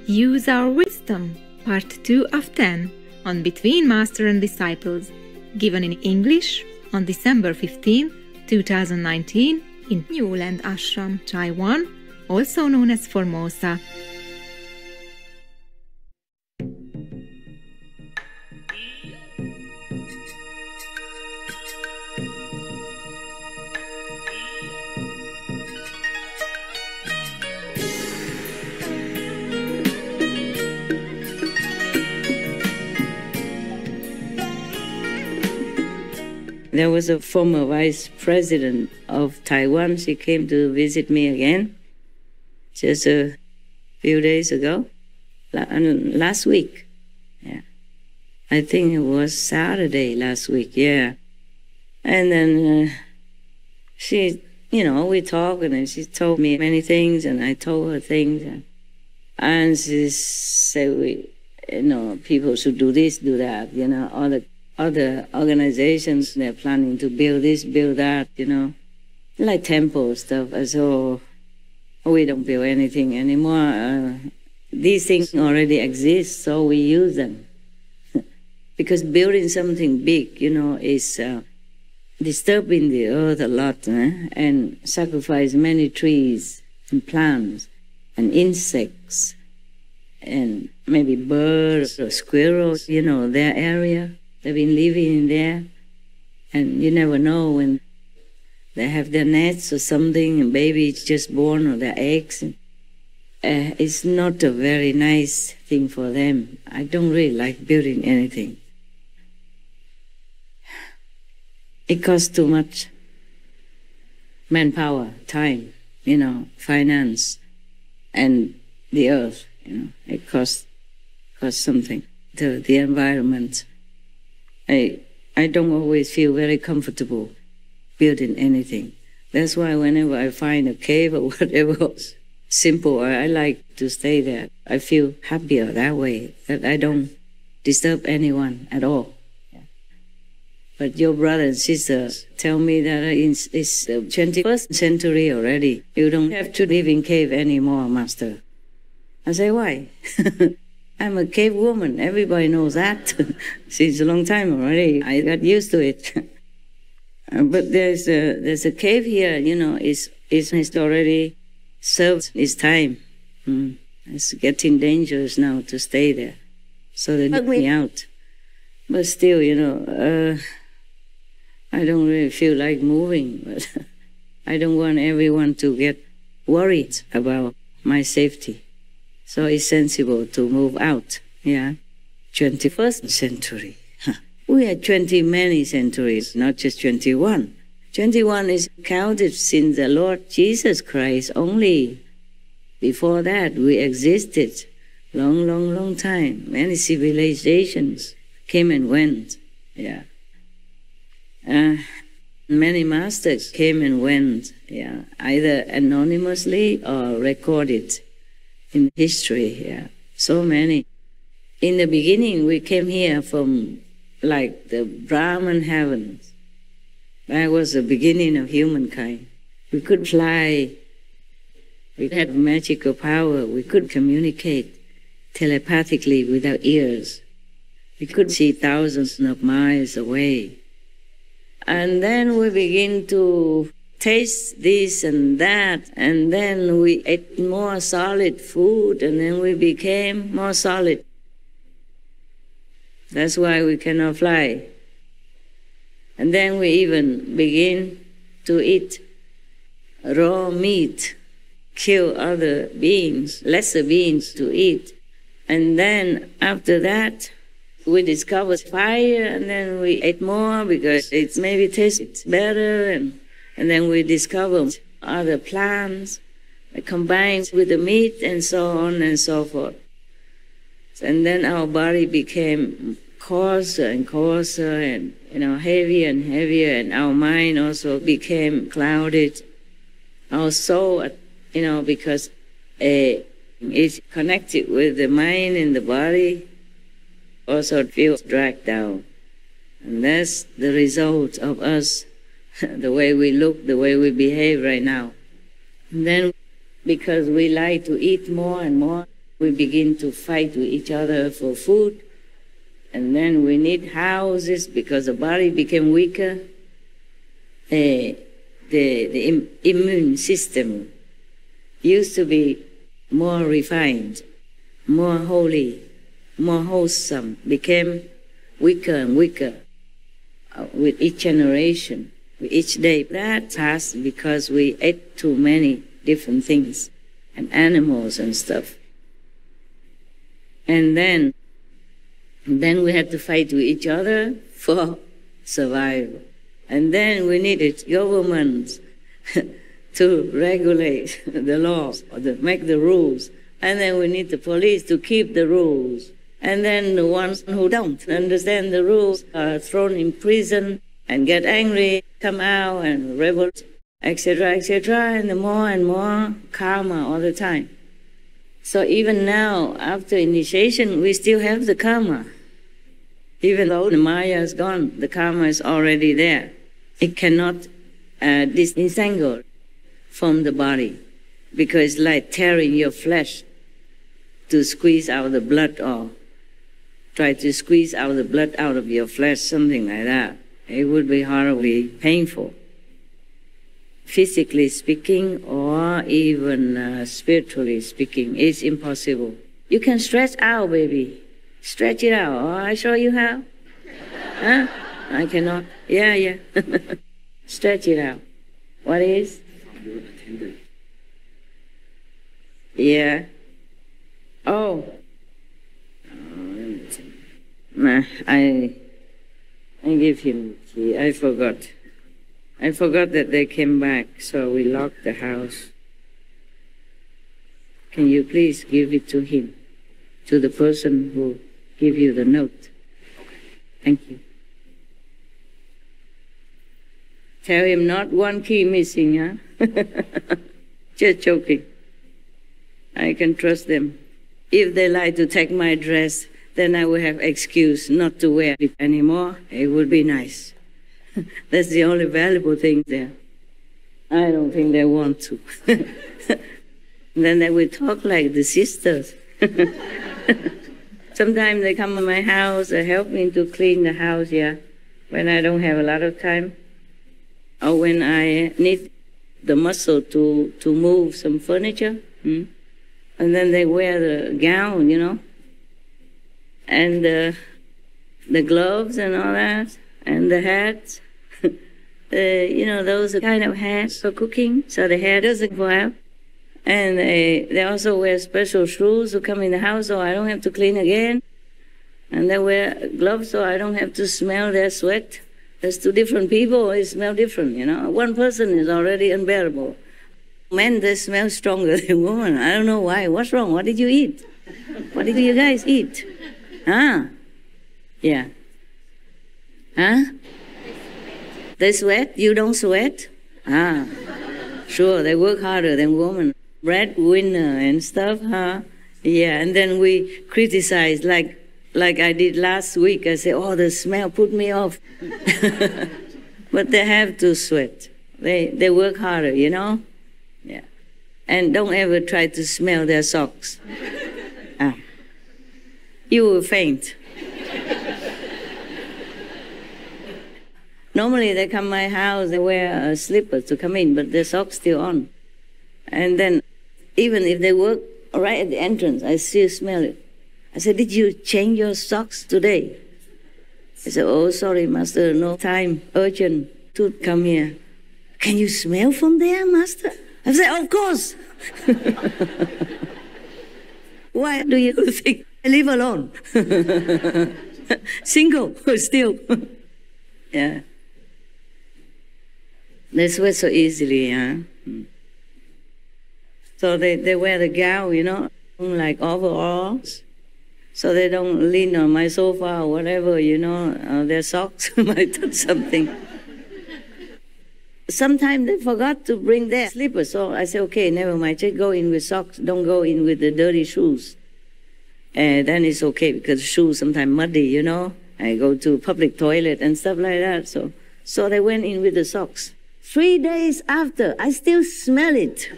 Use Our Wisdom, Part 2 of 10, on Between Master and Disciples, given in English on December 15, 2019, in Newland Ashram, Taiwan, also known as Formosa. There was a former vice president of Taiwan. She came to visit me again just a few days ago, last week. Yeah, I think it was Saturday last week, yeah. And then she, we talked and she told me many things and I told her things. And she said, people should do this, do that, all the other organizations, they're planning to build this, build that, like temple stuff. So we don't build anything anymore. These things already exist, so we use them. Because building something big, is disturbing the earth a lot, and sacrifice many trees and plants and insects and maybe birds or squirrels, their area. They've been living in there, and you never know when they have their nets or something, and baby's just born or their eggs. It's not a very nice thing for them. I don't really like building anything. It costs too much manpower, time, finance, and the earth. It costs something to the environment. I don't always feel very comfortable building anything. That's why whenever I find a cave or whatever simple, I like to stay there. I feel happier that way, that I don't disturb anyone at all. Yeah. But your brother and sister tell me that it's the 21st century already. You don't have to live in cave anymore, Master. I say, why? I'm a cave woman. Everybody knows that since a long time already. I got used to it. But there's a cave here, it's already served its time. It's getting dangerous now to stay there. So they took me out. But still, I don't really feel like moving. But I don't want everyone to get worried about my safety. So it's sensible to move out, 21st century. We had 20 many centuries, not just 21. 21 is counted since the Lord Jesus Christ only. Before that, we existed long, long, long time. Many civilizations came and went, many masters came and went, either anonymously or recorded in history, so many. In the beginning, we came here from like the Brahman heavens. That was the beginning of humankind. We could fly. We had magical power. We could communicate telepathically with our ears. We could see thousands of miles away. And then we begin to taste this and that, and then we ate more solid food, and then we became more solid. That's why we cannot fly. And then we even begin to eat raw meat, kill other beings, lesser beings to eat. And then after that, we discovered fire, and then we ate more because it maybe tastes better, and then we discovered other plants that combined with the meat and so on and so forth. And then our body became coarser and coarser and, heavier and heavier, and our mind also became clouded. Our soul, because it's connected with the mind and the body, also feels dragged down. And that's the result of us, the way we look, the way we behave right now. And then, because we like to eat more and more, We begin to fight with each other for food. And then we need houses because the body became weaker. The immune system used to be more refined, more holy, more wholesome, became weaker and weaker with each generation, with each day. That passed because we ate too many different things and animals and stuff. And then we had to fight with each other for survival. And then we needed governments to regulate the laws, or to make the rules. And then we need the police to keep the rules. And then the ones who don't understand the rules are thrown in prison and get angry, come out and revolt, etc., etc., and more and more karma all the time. So even now, after initiation, we still have the karma. Even though the Maya is gone, the karma is already there. It cannot disentangle from the body, because it's like tearing your flesh to squeeze out the blood, or try to squeeze out the blood out of your flesh, something like that. It would be horribly painful. Physically speaking, or even spiritually speaking, it's impossible. You can stretch out, baby. Stretch it out. Oh, I show you how. Huh? I cannot. Yeah. Stretch it out. What is? Yeah. Oh. Nah, I give him the key. I forgot. I forgot that they came back, so we locked the house. Can you please give it to him, to the person who gave you the note? Thank you. Tell him not one key missing, huh? Just joking. I can trust them. If they like to take my dress, then I will have excuse not to wear it anymore. It would be nice. That's the only valuable thing there. I don't think they want to. Then they will talk like the sisters. Sometimes they come to my house and help me to clean the house, yeah, when I don't have a lot of time. Or when I need the muscle to move some furniture. And then they wear the gown, you know, and the gloves and all that, and the hats. You know, those are kind of hats for cooking, so the hair doesn't go out. And they also wear special shoes to come in the house, so I don't have to clean again. And they wear gloves, so I don't have to smell their sweat. There's two different people, they smell different, you know. One person is already unbearable. Men, they smell stronger than women. I don't know why. What's wrong? What did you eat? What did you guys eat? Huh? Yeah. Huh? They sweat? You don't sweat? Ah. Sure, they work harder than women. Breadwinner and stuff, huh? Yeah, and then we criticize like I did last week. I say, oh, the smell put me off. But they have to sweat. They work harder, you know? Yeah. And don't ever try to smell their socks. You will faint. Normally they come to my house, they wear slippers to come in, but their socks still on. And then even if they work right at the entrance, I still smell it. I said, did you change your socks today? I said, oh, sorry, master, no time, urgent to come here. Can you smell from there, master? I said, of course. Why do you think I live alone? Single, still. Yeah. They sweat so easily, huh? So they wear the gown, you know, like overalls. So they don't lean on my sofa or whatever, you know, their socks might touch something. Sometimes they forgot to bring their slippers, so I say, okay, never mind, just go in with socks, don't go in with the dirty shoes. And then it's okay, because shoes sometimes muddy, you know. I go to public toilet and stuff like that, so they went in with the socks. 3 days after, I still smell it.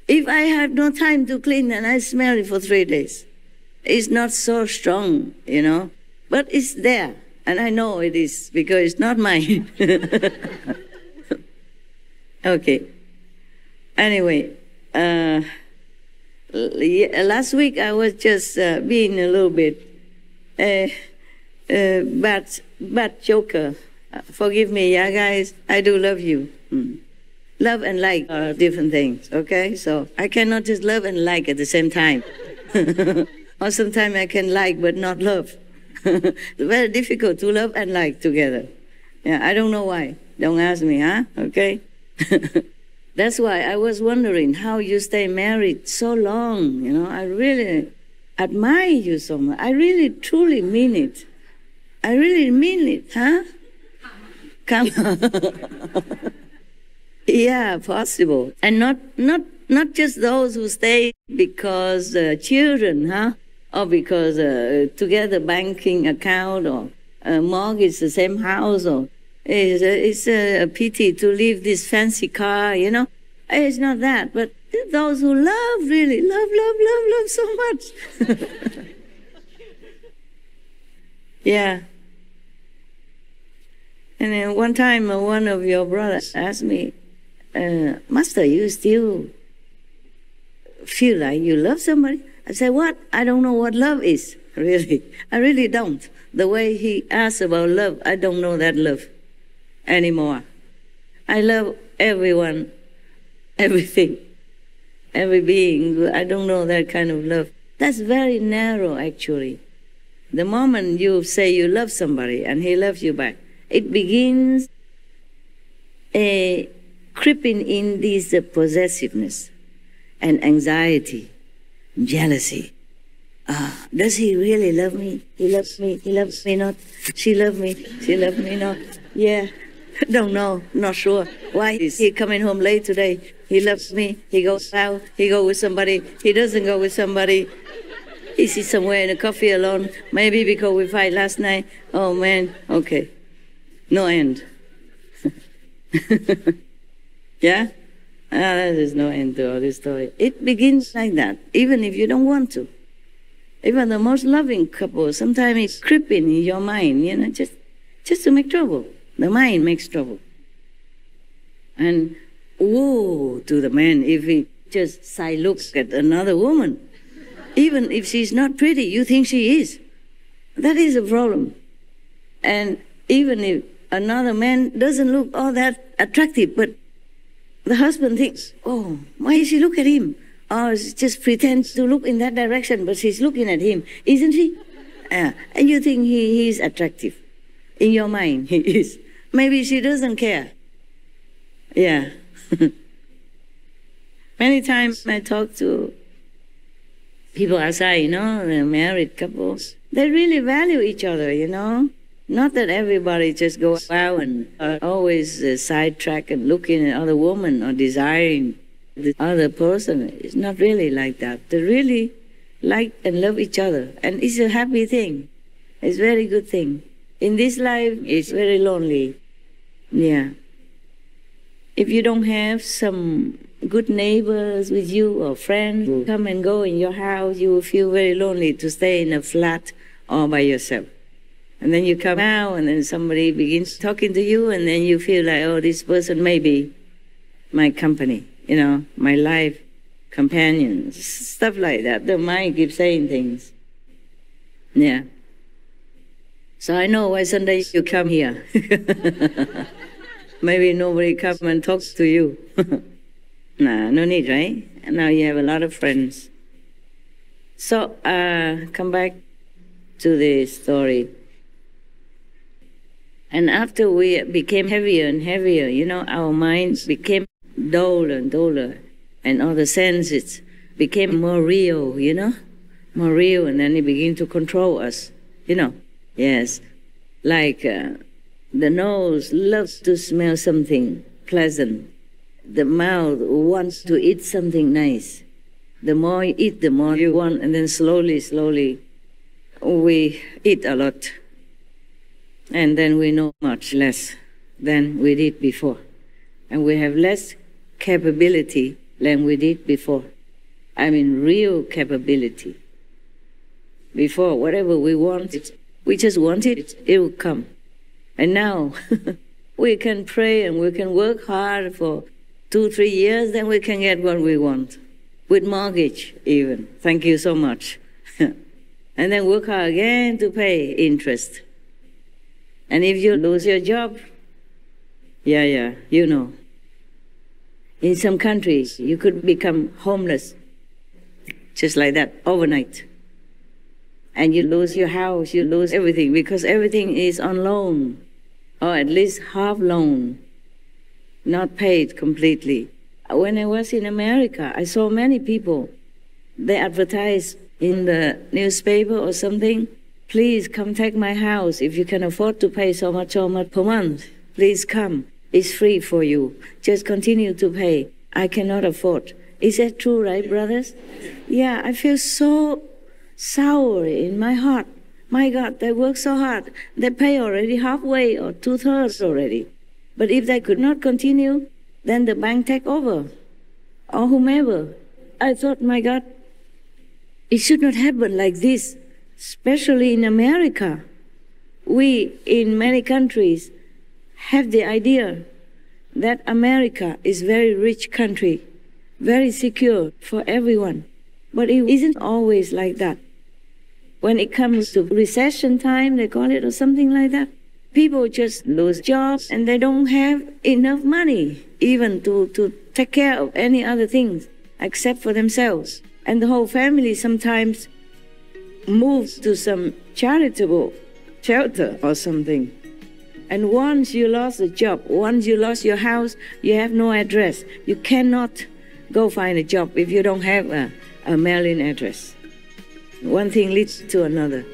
If I have no time to clean, then I smell it for 3 days. It's not so strong, but it's there. And I know it is because it's not mine. Okay. Anyway, last week I was just being a little bit bad joker. Forgive me, yeah, guys. I do love you. Love and like are different things, okay? So I cannot just love and like at the same time. Or sometimes I can like but not love. It's very difficult to love and like together. Yeah, I don't know why. Don't ask me, huh? Okay? That's why I was wondering how you stay married so long. I really admire you so much. I really, truly mean it. I really mean it, huh? Come on. Yeah, possible. And not just those who stay because children, huh? Or because together banking account or mortgage the same house, or it's a pity to leave this fancy car, It's not that, but those who love, really love so much. Yeah. And then one time one of your brothers asked me, Master, you still feel like you love somebody? I said, what? I don't know what love is, really. I really don't. The way he asked about love, I don't know that love anymore. I love everyone, everything, every being. I don't know that kind of love. That's very narrow, actually. The moment you say you love somebody and he loves you back, it begins creeping in this possessiveness and anxiety, jealousy. Does he really love me? He loves me. He loves me not. She loves me. She loves me not. Yeah, don't know. Not sure. Why is he coming home late today? He loves me. He goes out. He goes with somebody. He doesn't go with somebody. Is he somewhere in a coffee alone? Maybe because we fight last night. Oh man. Okay. No end. Yeah? There is no end to all this story. It begins like that, even if you don't want to. Even the most loving couple, sometimes it's creeping in your mind, just to make trouble. The mind makes trouble. And woe to the man if he just side looks at another woman. Even if she's not pretty, you think she is. That is a problem. And even if another man doesn't look all that attractive, but the husband thinks, oh, why does she look at him? Or just pretends to look in that direction, but she's looking at him, isn't she? And you think he is attractive. In your mind, he is. Maybe she doesn't care. Yeah. Many times I talk to people outside, the married couples. They really value each other, Not that everybody just goes out and always sidetrack and looking at other women or desiring the other person. It's not really like that. They really like and love each other. And it's a happy thing. It's a very good thing. In this life, it's very lonely. Yeah. If you don't have some good neighbors with you or friends who come and go in your house, you will feel very lonely to stay in a flat all by yourself. And then you come out and then somebody begins talking to you and then you feel like, oh, this person may be my company, my life companion, stuff like that. The mind keeps saying things. Yeah. So I know why Sunday you come here. Maybe nobody comes and talks to you. Nah, no need, right? And now you have a lot of friends. So come back to the story. And after we became heavier and heavier, our minds became duller and duller. And all the senses became more real, more real. And then it began to control us, Yes. Like the nose loves to smell something pleasant. The mouth wants to eat something nice. The more you eat, the more you want. And then slowly, we eat a lot. And then we know much less than we did before. And we have less capability than we did before. I mean, real capability. Before, whatever we wanted, we just wanted it, it will come. And now, we can pray and we can work hard for 2-3 years, then we can get what we want. With mortgage, even. Thank you so much. And then work hard again to pay interest. And if you lose your job, yeah, you know. In some countries, you could become homeless, just like that, overnight. And you lose your house, you lose everything, because everything is on loan, or at least half loan, not paid completely. When I was in America, I saw many people, they advertise in the newspaper or something, please come take my house. If you can afford to pay so much per month, please come. It's free for you. Just continue to pay. I cannot afford. Is that true, right, brothers? Yeah, I feel so sour in my heart. My God, they work so hard. They pay already halfway or 2/3 already. But if they could not continue, then the bank take over, or whomever. I thought, my God, it should not happen like this, especially in America. We, in many countries, have the idea that America is a very rich country, very secure for everyone. But it isn't always like that. When it comes to recession time, they call it, or something like that, people just lose jobs and they don't have enough money even to take care of any other things except for themselves. And the whole family sometimes moves to some charitable shelter or something. And once you lost a job, once you lost your house, you have no address. You cannot go find a job if you don't have a mailing address. One thing leads to another.